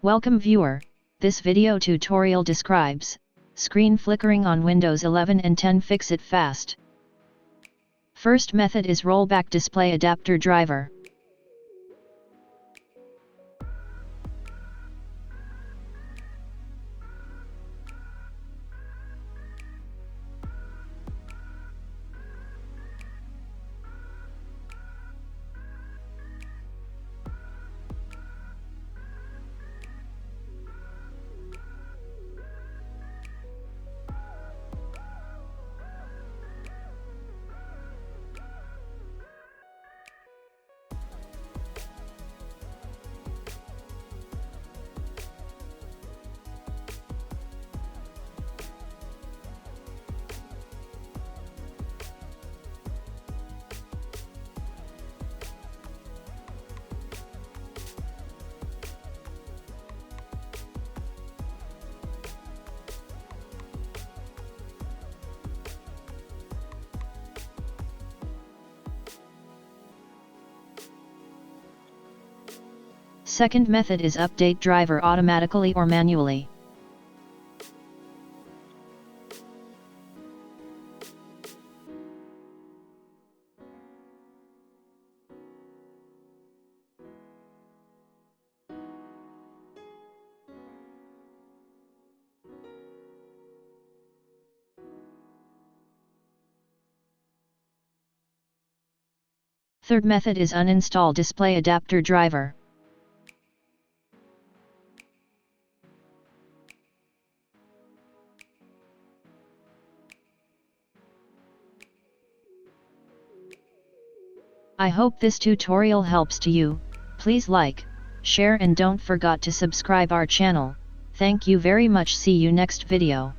Welcome viewer, this video tutorial describes screen flickering on Windows 11 and 10. Fix it fast. First method is rollback display adapter driver. Second method is update driver automatically or manually. Third method is uninstall display adapter driver. I hope this tutorial helps to you. Please like, share and don't forget to subscribe our channel. Thank you very much. See you next video.